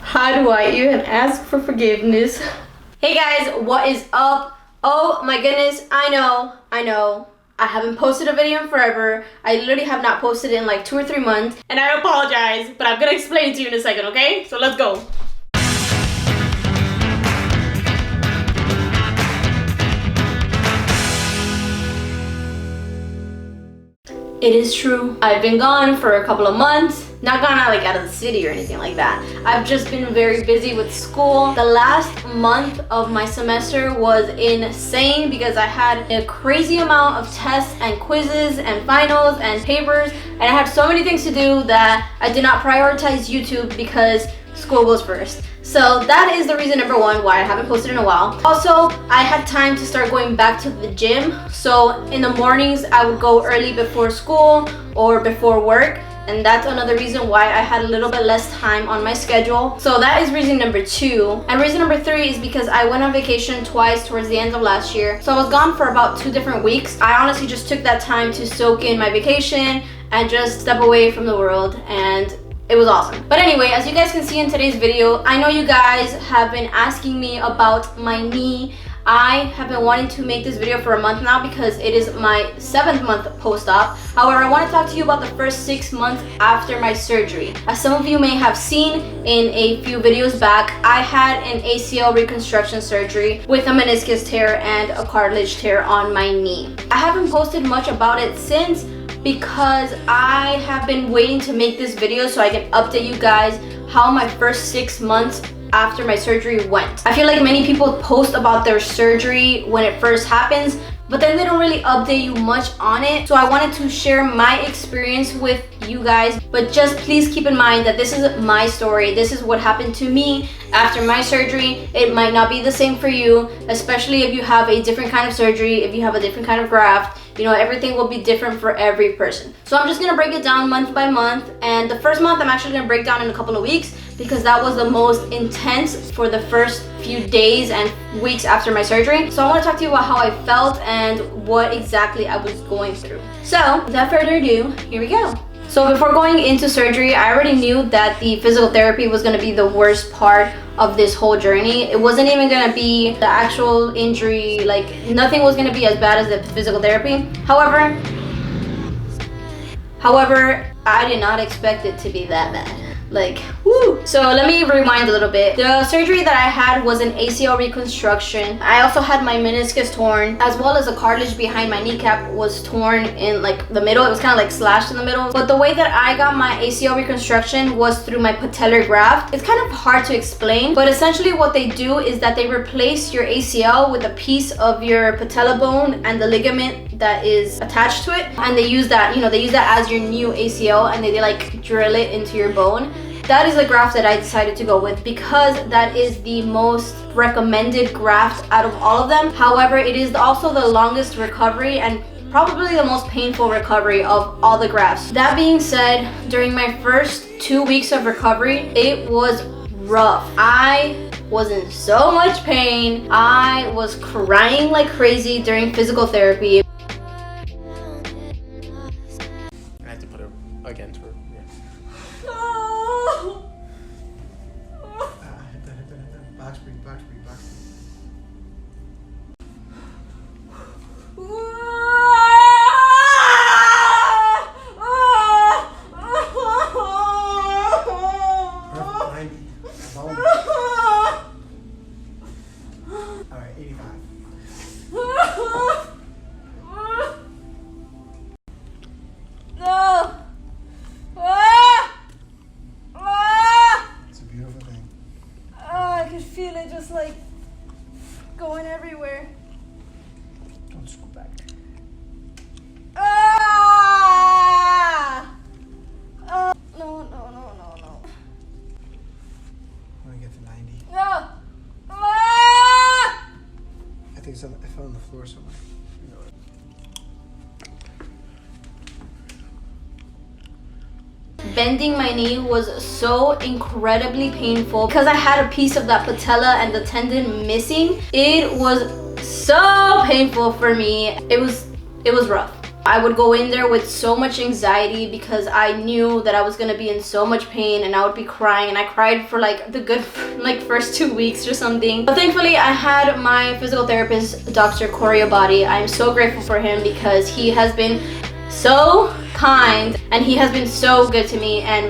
How do I even ask for forgiveness? Hey guys, what is up? Oh my goodness, I know. I haven't posted a video in forever. I literally have not posted in like 2 or 3 months. And I apologize, but I'm gonna explain it to you in a second, okay? So let's go. It is true. I've been gone for a couple of months. Not gone out of the city or anything like that. I've just been very busy with school. The last month of my semester was insane because I had a crazy amount of tests and quizzes and finals and papers, and I had so many things to do that I did not prioritize YouTube because school goes first. So that is the reason number one why I haven't posted in a while. Also, I had time to start going back to the gym. So in the mornings, I would go early before school or before work. And that's another reason why I had a little bit less time on my schedule. So that is reason number 2. And reason number 3 is because I went on vacation twice towards the end of last year. So I was gone for about 2 different weeks. I honestly just took that time to soak in my vacation and just step away from the world, and it was awesome. But anyway, as you guys can see in today's video, I know you guys have been asking me about my knee. I have been wanting to make this video for a month now because it is my 7th month post-op. However, I want to talk to you about the first 6 months after my surgery. As some of you may have seen in a few videos back, I had an ACL reconstruction surgery with a meniscus tear and a cartilage tear on my knee. I haven't posted much about it since because I have been waiting to make this video so I can update you guys how my first 6 months after my surgery went. I feel like many people post about their surgery when it first happens, but then they don't really update you much on it. So I wanted to share my experience with you guys, but just please keep in mind that this is my story. This is what happened to me after my surgery. It might not be the same for you, especially if you have a different kind of surgery, if you have a different kind of graft. You know, everything will be different for every person. So I'm just gonna break it down month by month. And the first month I'm actually gonna break down in a couple of weeks because that was the most intense for the first few days and weeks after my surgery. So I wanna talk to you about how I felt and what exactly I was going through. So without further ado, here we go. So before going into surgery, I already knew that the physical therapy was gonna be the worst part of this whole journey. It wasn't even gonna be the actual injury, like nothing was gonna be as bad as the physical therapy. However, I did not expect it to be that bad. Like, woo! So let me rewind a little bit. The surgery that I had was an ACL reconstruction. I also had my meniscus torn, as well as the cartilage behind my kneecap was torn in like the middle. It was kind of like slashed in the middle. But the way that I got my ACL reconstruction was through my patellar graft. It's kind of hard to explain, but essentially what they do is that they replace your ACL with a piece of your patella bone and the ligament that is attached to it, and they use that, they use that as your new ACL, and they like drill it into your bone. That is the graft that I decided to go with because that is the most recommended graft out of all of them. However, it is also the longest recovery and probably the most painful recovery of all the grafts. That being said, during my first 2 weeks of recovery, it was rough. I was in so much pain. I was crying like crazy during physical therapy. I have to put it against her. Box breathe. All right, 85. It's a beautiful thing. I could feel it just like going everywhere. Don't scoot back. No. I'm gonna get to 90. No. I think I fell on the floor somewhere. Bending my knee was so incredibly painful because I had a piece of that patella and the tendon missing. It was so painful for me. It was rough. I would go in there with so much anxiety because I knew that I was gonna be in so much pain and I would be crying, and I cried for like the good like first 2 weeks or something. But thankfully I had my physical therapist, Dr. Corey Abadi. I'm so grateful for him because he has been so kind and he has been so good to me, and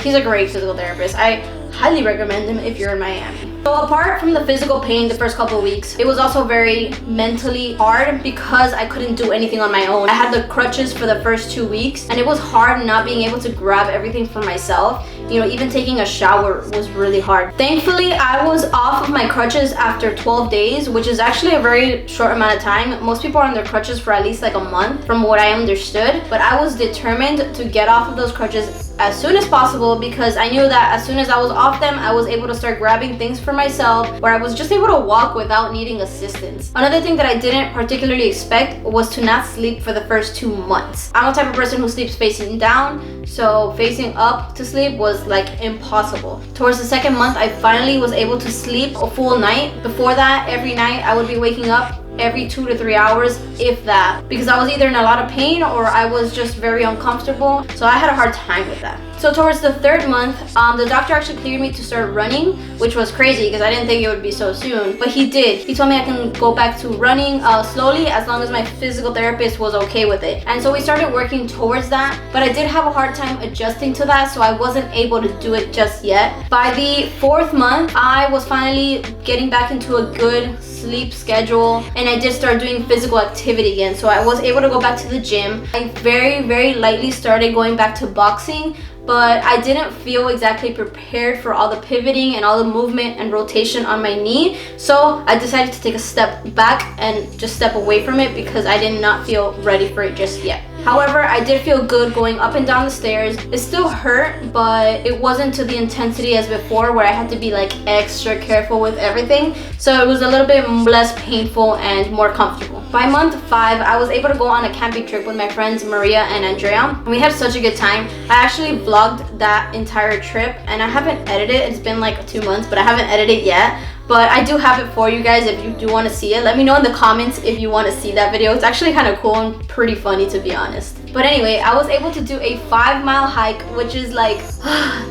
he's a great physical therapist. I highly recommend him if you're in Miami. So apart from the physical pain the first couple of weeks, it was also very mentally hard because I couldn't do anything on my own. I had the crutches for the first 2 weeks, and it was hard not being able to grab everything for myself. You know, even taking a shower was really hard. Thankfully, I was off of my crutches after 12 days, which is actually a very short amount of time. Most people are on their crutches for at least like a month from what I understood, but I was determined to get off of those crutches as soon as possible because I knew that as soon as I was off them, I was able to start grabbing things for myself, where I was just able to walk without needing assistance. Another thing that I didn't particularly expect was to not sleep for the first 2 months. I'm the type of person who sleeps facing down, so facing up to sleep was like impossible. Towards the second month, I finally was able to sleep a full night. Before that, every night I would be waking up every 2 to 3 hours, if that, because I was either in a lot of pain or I was just very uncomfortable. So I had a hard time with that. So towards the third month, the doctor actually cleared me to start running, which was crazy because I didn't think it would be so soon, but he did. He told me I can go back to running slowly as long as my physical therapist was okay with it. And so we started working towards that, but I did have a hard time adjusting to that, so I wasn't able to do it just yet. By the 4th month, I was finally getting back into a good sleep schedule, and I did start doing physical activity again, so I was able to go back to the gym. I very lightly started going back to boxing, but I didn't feel exactly prepared for all the pivoting and all the movement and rotation on my knee, so I decided to take a step back and just step away from it because I did not feel ready for it just yet. However, I did feel good going up and down the stairs. It still hurt, but it wasn't to the intensity as before where I had to be like extra careful with everything. So it was a little bit less painful and more comfortable. By month 5, I was able to go on a camping trip with my friends Maria and Andrea. We had such a good time. I actually vlogged that entire trip, and I haven't edited it. It's been like 2 months, but I haven't edited it yet. But I do have it for you guys if you do want to see it. Let me know in the comments if you want to see that video. It's actually kind of cool and pretty funny, to be honest. But anyway, I was able to do a 5-mile hike, which is like,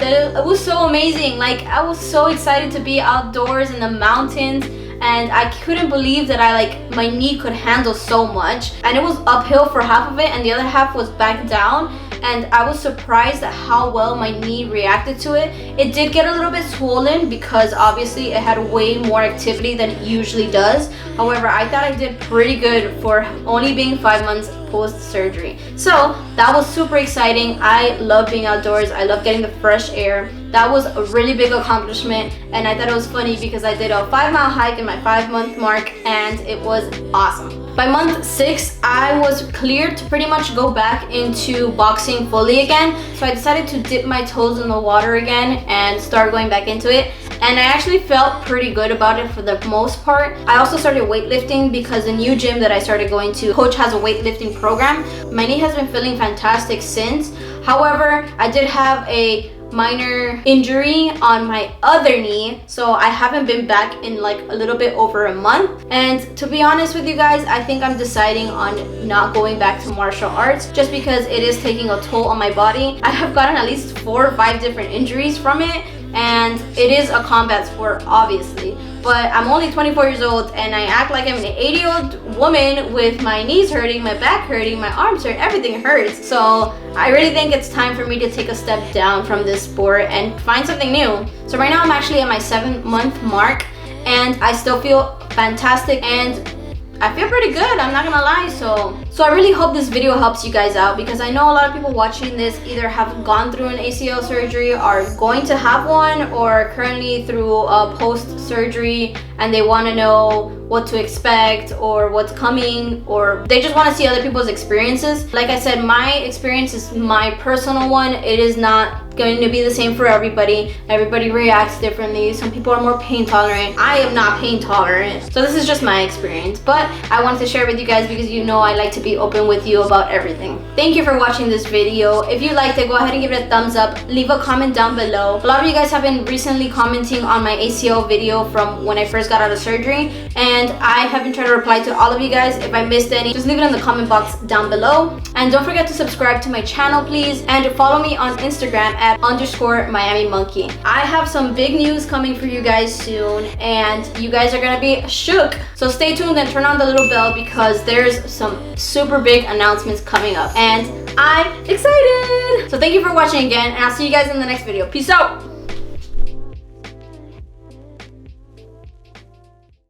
it was so amazing. Like, I was so excited to be outdoors in the mountains, and I couldn't believe that my knee could handle so much. And it was uphill for half of it, and the other half was back down. And I was surprised at how well my knee reacted to it. It did get a little bit swollen because obviously it had way more activity than it usually does. However, I thought I did pretty good for only being 5 months post-surgery. So that was super exciting. I love being outdoors. I love getting the fresh air. That was a really big accomplishment, and I thought it was funny because I did a 5-mile hike in my 5-month mark, and it was awesome. By month 6, I was cleared to pretty much go back into boxing fully again. So I decided to dip my toes in the water again and start going back into it. And I actually felt pretty good about it for the most part. I also started weightlifting because the new gym that I started going to, coach has a weightlifting program. My knee has been feeling fantastic since. However, I did have a minor injury on my other knee, so I haven't been back in like a little bit over a month. And to be honest with you guys, I think I'm deciding on not going back to martial arts just because it is taking a toll on my body. I have gotten at least 4 or 5 different injuries from it, and it is a combat sport, obviously. But I'm only 24 years old and I act like I'm an 80-year-old woman with my knees hurting, my back hurting, my arms hurt, everything hurts. So I really think it's time for me to take a step down from this sport and find something new. So right now I'm actually at my 7-month mark and I still feel fantastic and I feel pretty good, I'm not gonna lie. So I really hope this video helps you guys out because I know a lot of people watching this either have gone through an ACL surgery, are going to have one, or are currently through a post-surgery and they want to know what to expect or what's coming, or they just want to see other people's experiences. Like I said, my experience is my personal one. It is not going to be the same for everybody. Everybody reacts differently. Some people are more pain tolerant. I am not pain tolerant. So this is just my experience, but I wanted to share with you guys because you know I like to be open with you about everything. Thank you for watching this video. If you liked it, go ahead and give it a thumbs up. Leave a comment down below. A lot of you guys have been recently commenting on my ACL video from when I first got out of surgery, and I have been trying to reply to all of you guys. If I missed any, just leave it in the comment box down below. And don't forget to subscribe to my channel, please, and follow me on Instagram at _Miami Monkey. I have some big news coming for you guys soon, and you guys are gonna be shook. So stay tuned and turn on the little bell because there's some super big announcements coming up, and I'm excited. So thank you for watching again, and I'll see you guys in the next video. Peace out.